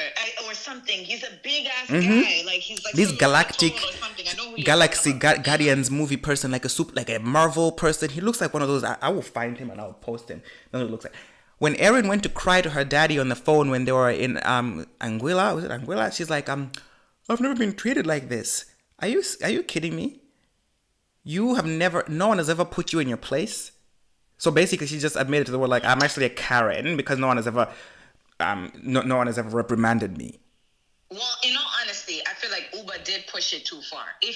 or something. He's a big ass guy. Like he's like This some galactic or something. I know who you're Galaxy talking about. Guardians movie person, like a Marvel person. He looks like one of those. I will find him and I'll post him. That's what it looks like. When Erin went to cry to her daddy on the phone when they were in Anguilla, was it Anguilla? She's like, I've never been treated like this. Are you kidding me? You have never. No one has ever put you in your place. So basically, she just admitted to the world, like, I'm actually a Karen because no one has ever reprimanded me. Well, in all honesty, I feel like Uber did push it too far. If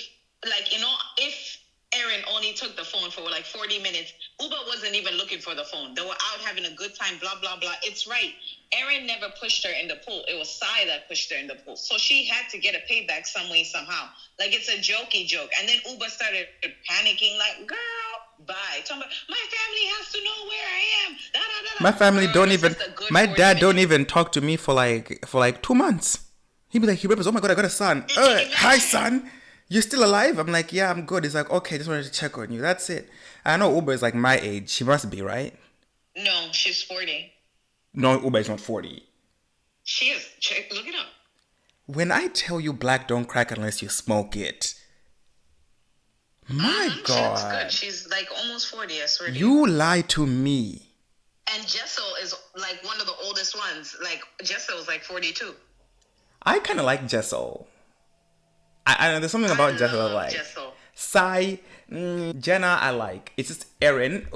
Erin only took the phone for like 40 minutes, Uber wasn't even looking for the phone. They were out having a good time, blah, blah, blah. It's right. Erin never pushed her in the pool. It was Sai that pushed her in the pool. So she had to get a payback some way, somehow. Like, it's a jokey joke. And then Uber started panicking, like, girl, bye. Talking about, my family has to know where I am. Da, da, da, da. My family Girl, don't it's even. just a good My 40 dad don't minutes. even talk to me for like 2 months. He'd be like, he remembers, oh my god, I got a son. Hi son, you're still alive? I'm like, yeah, I'm good. He's like, okay, just wanted to check on you. That's it. I know Uber is like my age. She must be, right? No, she's 40. No, Uber is not 40. She is. Check, look it up. When I tell you black don't crack unless you smoke it, my She looks god, good. She's like almost 40, I swear to you lie to me. And Jessel is like one of the oldest ones. Like, Jessel is like 42. I kind of like Jessel. I know there's something about Jessel I love like. Jessel. Sai, Jenna, I like. It's just Erin.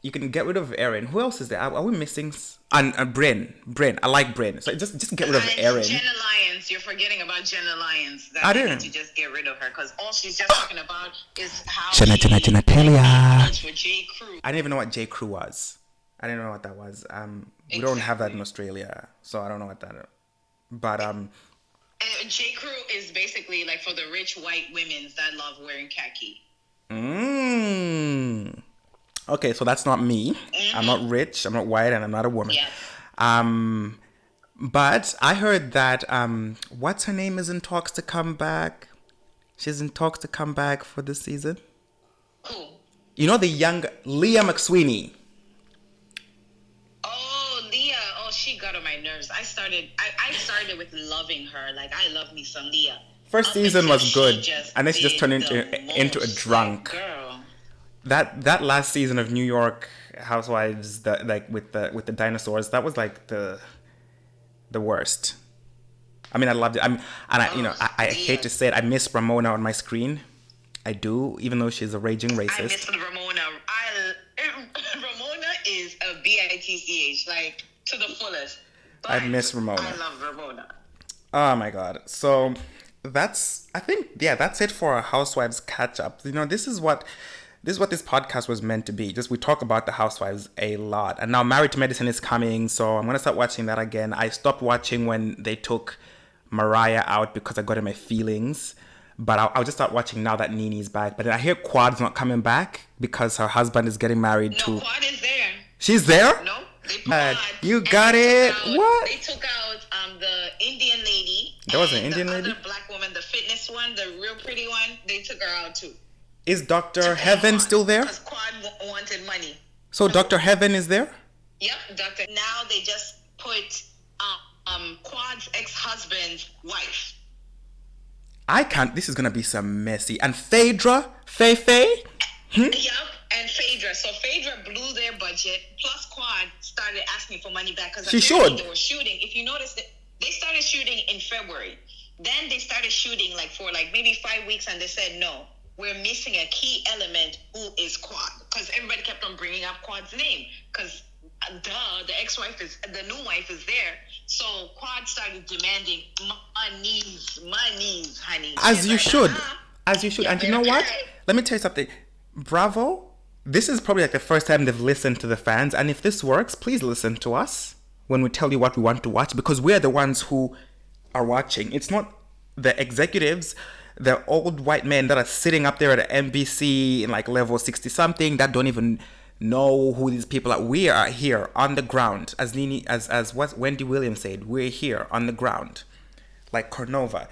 You can get rid of Erin. Who else is there? Are we missing? And Bryn. I like Bryn. So just get rid of And Erin. Jenna Lyons. You're forgetting about Jenna Lyons. That I they didn't. need to just get rid of her, because all she's just talking about is how Jenna, Telia. for J. Crew. I didn't even know what J. Crew was. I didn't know what that was. We don't have that in Australia, so I don't know what that is. But J. Crew is basically like for the rich white women that love wearing khaki. Okay, so that's not me. I'm not rich, I'm not white, and I'm not a woman. Yeah. But I heard that what's her name is in talks to come back. She's in talks to come back for this season. Who? You know the young Leah McSweeney. Oh, Leah. Oh, she got on my nerves. I started with loving her. Like, I love me some Leah. First season was good, and then she just turned did into a most, drunk. like, girl. That last season of New York Housewives, that like with the dinosaurs, that was like the worst. I mean, I loved it. I hate to say it, I miss Ramona on my screen. I do, even though she's a raging I racist. miss Ramona. Ramona is a bitch, like, to the fullest. But I miss Ramona. I love Ramona. Oh my god. So that's it for our Housewives catch up. You know, this is what This is what this podcast was meant to be. Just we talk about the housewives a lot. And now Married to Medicine is coming, so I'm going to start watching that again. I stopped watching when they took Mariah out because I got in my feelings. But I'll just start watching now that Nene's back. But then I hear Quad's not coming back because her husband is getting married to... No, Quad is there. She's there? No, they put Quad. You got it. What? They took out the Indian lady. There was an Indian lady? The other black woman, the fitness one, the real pretty one. They took her out too. Is Dr. Heaven still there? Because Quad wanted money. So Dr. Heaven is there? Yep, Doctor. Now they just put Quad's ex-husband's wife. I can't. This is gonna be some messy. And Phaedra, Faye. Yep, and Phaedra. So Phaedra blew their budget. Plus Quad started asking for money back because they were shooting. If you notice, they started shooting in February. Then they started shooting for maybe 5 weeks, and they said no. We're missing a key element who is Quad. Because everybody kept on bringing up Quad's name. Because, the ex-wife the new wife is there. So Quad started demanding monies, honey. As you should. And you know what? Let me tell you something. Bravo. This is probably the first time they've listened to the fans. And if this works, please listen to us when we tell you what we want to watch. Because we're the ones who are watching. It's not the executives, the old white men that are sitting up there at NBC in level 60 something that don't even know who these people are. We are here on the ground, as what Wendy Williams said. We're here on the ground, like Cornova.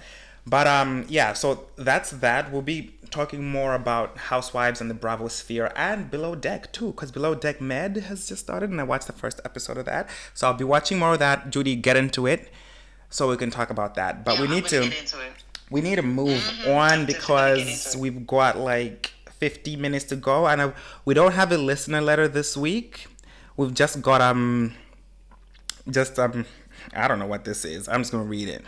But yeah, so that's that. We'll be talking more about Housewives and the Bravo sphere and Below Deck too, because Below Deck Med has just started, and I watched the first episode of that. So I'll be watching more of that. Judy, get into it so we can talk about that. But we need to move on because we've got 50 minutes to go, and we don't have a listener letter this week. We've just got I don't know what this is. I'm just gonna read it.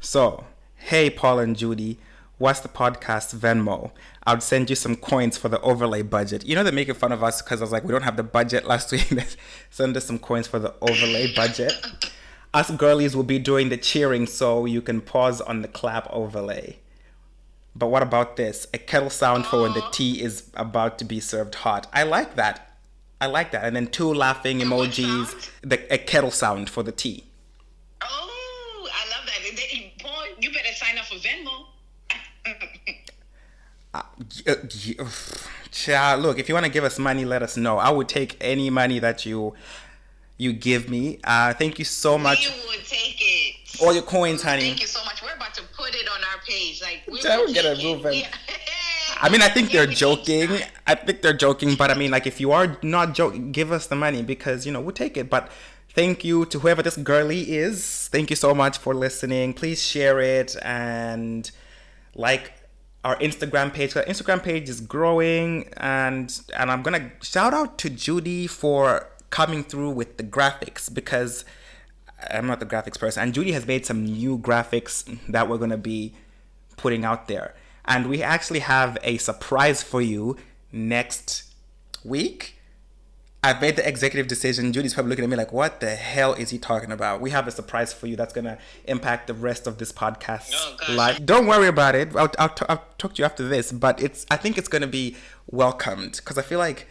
So, hey Paul and Judy, what's the podcast Venmo? I'll send you some coins for the overlay budget. You know, they're making fun of us because I was like, we don't have the budget last week. Send us some coins for the overlay budget. Us girlies will be doing the cheering, so you can pause on the clap overlay. But what about this? A kettle sound for when the tea is about to be served hot. I like that. And then 2 laughing emojis. A kettle sound for the tea. Oh, I love that. Paul, you better sign up for Venmo. Look, if you want to give us money, let us know. I would take any money that you give me. Thank you so much. We would take it. All your coins, honey. Thank you so much. We're about to put it on our page. We're gonna move it. I mean, I think they're joking. But I mean, if you are not joking, give us the money because, we'll take it. But thank you to whoever this girlie is. Thank you so much for listening. Please share it and our Instagram page. Our Instagram page is growing, and I'm gonna shout out to Judy for coming through with the graphics because I'm not the graphics person, and Judy has made some new graphics that we're going to be putting out there, and we actually have a surprise for you next week. I've made the executive decision. Judy's probably looking at me like, what the hell is he talking about? We have a surprise for you that's going to impact the rest of this podcast life. Don't worry about it. I'll talk to you after this, but I think it's going to be welcomed because I feel like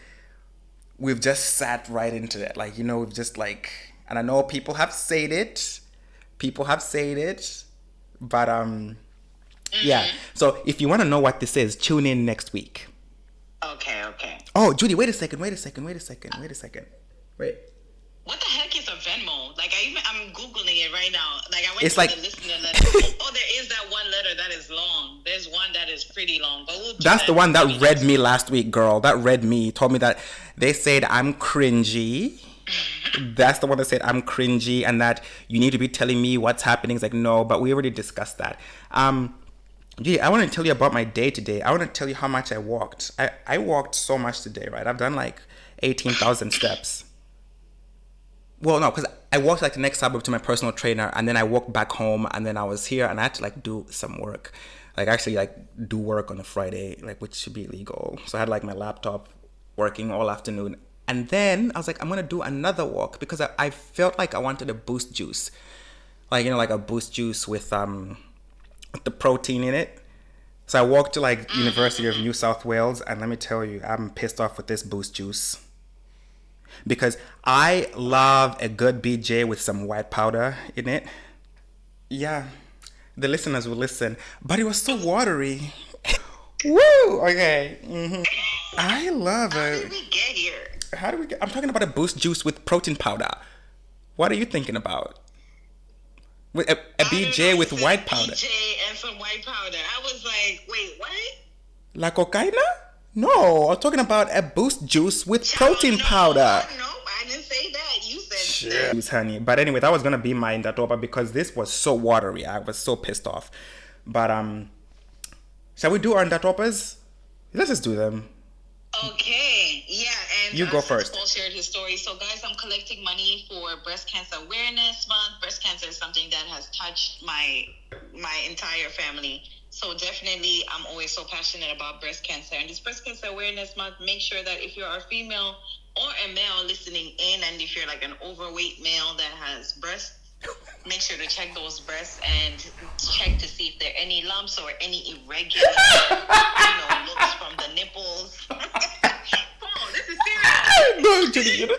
we've just sat right into it. We've just and I know people have said it, but yeah. So if you want to know what this is, tune in next week. Okay. Oh, Judy, wait a second. Wait. What the heck is a Venmo? I'm Googling it right now. I went it's to the listener letter. Oh, there is that one letter that is long. There's one that is pretty long. But that's the one that read me last week, girl. That read me. Told me that they said I'm cringy. That's the one that said I'm cringy and that you need to be telling me what's happening. It's like, no, but we already discussed that. Gee, I want to tell you about my day today. I want to tell you how much I walked. I walked so much today, right? I've done 18,000 steps. Well, no, because I walked the next suburb to my personal trainer, and then I walked back home, and then I was here, and I had to do some work. Actually do work on a Friday, which should be illegal. So I had my laptop working all afternoon. And then I was like, I'm going to do another walk because I felt like I wanted a boost juice. A boost juice with the protein in it. So I walked to like University of New South Wales, and let me tell you, I'm pissed off with this boost juice because I love a good BJ with some white powder in it. Yeah, the listeners will listen, but it was so watery. Woo! Okay. I love How did it. we get here? How do we get? I'm talking about a boost juice with protein powder. What are you thinking about? With a I don't know. BJ You with said white powder. BJ and some white powder. I was like, wait, what? La cocaína? No, I'm talking about a boost juice with protein No, powder. no, I didn't say that. You said Shit. Juice, honey. But anyway, that was gonna be my indatoba because this was so watery. I was so pissed off. But shall we do our indatopas? Let's just do them. Okay, yeah, and You go first. Paul shared his story. So, guys, I'm collecting money for Breast Cancer Awareness Month. Breast cancer is something that has touched my entire family. So, definitely, I'm always so passionate about breast cancer. And this Breast Cancer Awareness Month, make sure that if you're a female or a male listening in, and if you're like an overweight male that has breasts, make sure to check those breasts and check to see if there are any lumps or any irregular, looks from the nipples. Come on, this is serious. No, Judy, you're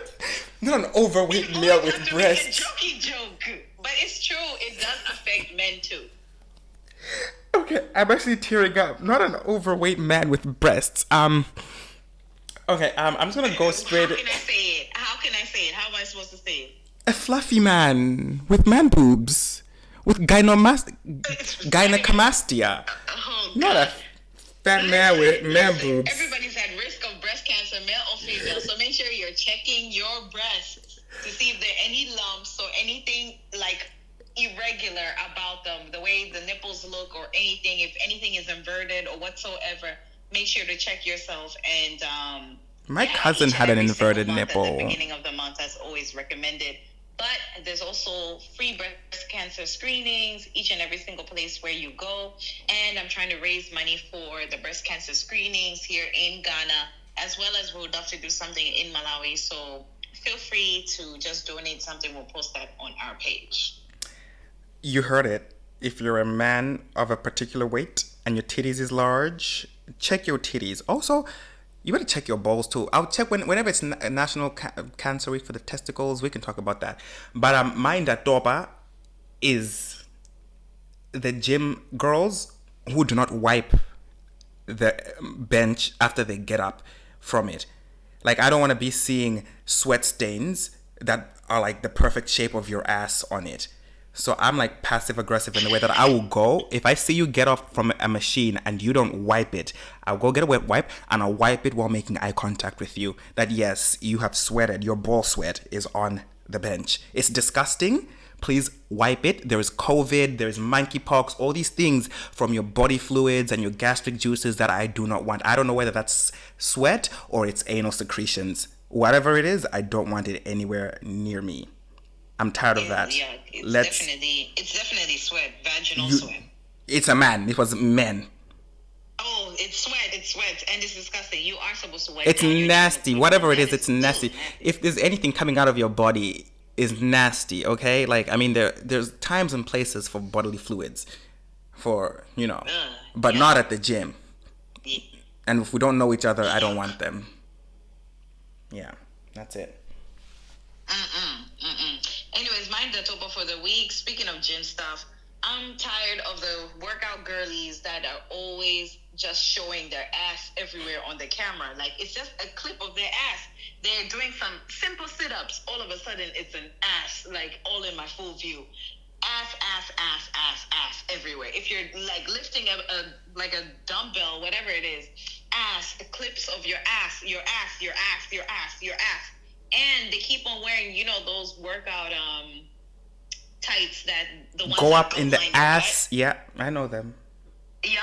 not an overweight male with breasts. It's a jokey joke, but it's true. It does affect men too. Okay, I'm actually tearing up. Not an overweight man with breasts. Okay, I'm just gonna go straight. How can I say it? How am I supposed to say it? A fluffy man with man boobs, with gynecomastia. Oh, Not a fat man with man boobs. Everybody's at risk of breast cancer, male or female. So make sure you're checking your breasts to see if there are any lumps or anything like irregular about them, the way the nipples look or anything. If anything is inverted or whatsoever, make sure to check yourself. And my cousin had an inverted nipple. At the beginning of the month, as always recommended. But there's also free breast cancer screenings each and every single place where you go. And I'm trying to raise money for the breast cancer screenings here in Ghana, as well as we would love to do something in Malawi. So feel free to just donate something. We'll post that on our page. You heard it. If you're a man of a particular weight and your titties is large, check your titties. Also, you better check your balls too. I'll check whenever it's National Cancer Week for the testicles. We can talk about that. But my indatoba is the gym girls who do not wipe the bench after they get up from it. Like, I don't want to be seeing sweat stains that are like the perfect shape of your ass on it. So I'm like passive aggressive in the way that I will go. If I see you get off from a machine and you don't wipe it, I'll go get a wet wipe and I'll wipe it while making eye contact with you. That yes, you have sweated. Your ball sweat is on the bench. It's disgusting. Please wipe it. There is COVID, there is monkeypox, all these things from your body fluids and your gastric juices that I do not want. I don't know whether that's sweat or it's anal secretions. Whatever it is, I don't want it anywhere near me. I'm tired of that. Yeah, it's definitely sweat, vaginal sweat. It's a man. It was men. Oh, it's sweat, and it's disgusting. You are supposed to wipe. It's nasty. Whatever it is, it's nasty. If there's anything coming out of your body, is nasty. Okay, like I mean, there's times and places for bodily fluids, but not at the gym. Yeah. And if we don't know each other, I don't want them. Yeah, that's it. Anyways, my indatoba for the week. Speaking of gym stuff, I'm tired of the workout girlies that are always just showing their ass everywhere on the camera. Like, it's just a clip of their ass. They're doing some simple sit-ups. All of a sudden, it's an ass, like, all in my full view. Ass everywhere. If you're, like, lifting a dumbbell, whatever it is, clips of your ass. And they keep on wearing, those workout tights that the ones go that up in the ass. Butt. Yeah, I know them. Yeah,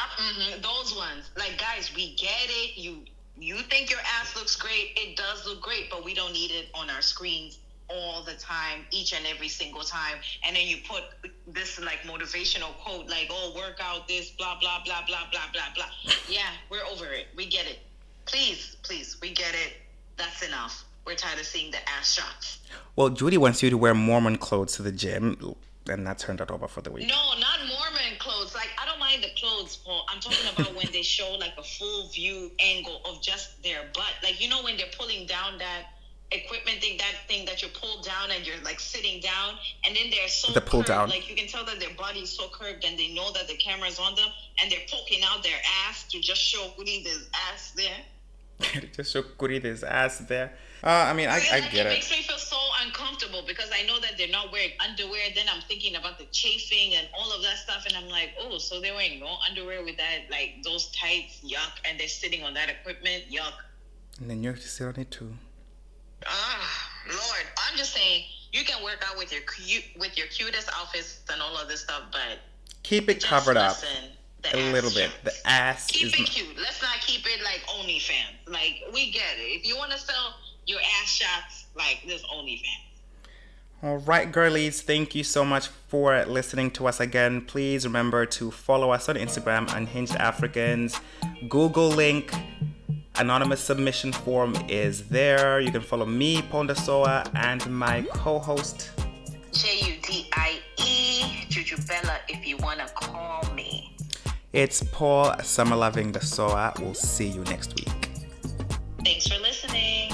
those ones. Like, guys, we get it. You think your ass looks great. It does look great, but we don't need it on our screens all the time, each and every single time. And then you put this, like, motivational quote, like, oh, work out this, blah, blah, blah, blah, blah, blah, blah. Yeah, we're over it. We get it. Please, we get it. That's enough. We're tired of seeing the ass shots. Well, Judy wants you to wear Mormon clothes to the gym, and that's her indatoba for the week. No, not Mormon clothes. Like, I don't mind the clothes clothes, Paul. I'm talking about when they show like a full view angle of just their butt. Like, you know, when they're pulling down that equipment thing, that thing that you pull down and you're like sitting down, and then they're so The pull curved, down. like you can tell that their body is so curved, and they know that the camera's on them, and they're poking out their ass to just show Woody this ass there. Just show Kuri this ass there. I mean, I get It it. makes me feel so uncomfortable because I know that they're not wearing underwear. Then I'm thinking about the chafing and all of that stuff, and I'm like, oh, so they're wearing no underwear with that, like those tights, yuck, and they're sitting on that equipment, yuck. And then you're still on it too. Lord, I'm just saying you can work out with your cutest outfits and all of this stuff, but Keep it just covered up listen, a little bit. The ass Keep is it cute. Let's not keep it like OnlyFans. Like, we get it. If you want to sell your ass shots, like, this OnlyFans. All right, girlies, thank you so much for listening to us again. Please remember to follow us on Instagram, Unhinged Africans. Google link, anonymous submission form is there. You can follow me, Pondasoa, and my co-host, Judie, Jujubella, if you want to call me. It's Paul Summerloving the Soa. We'll see you next week. Thanks for listening.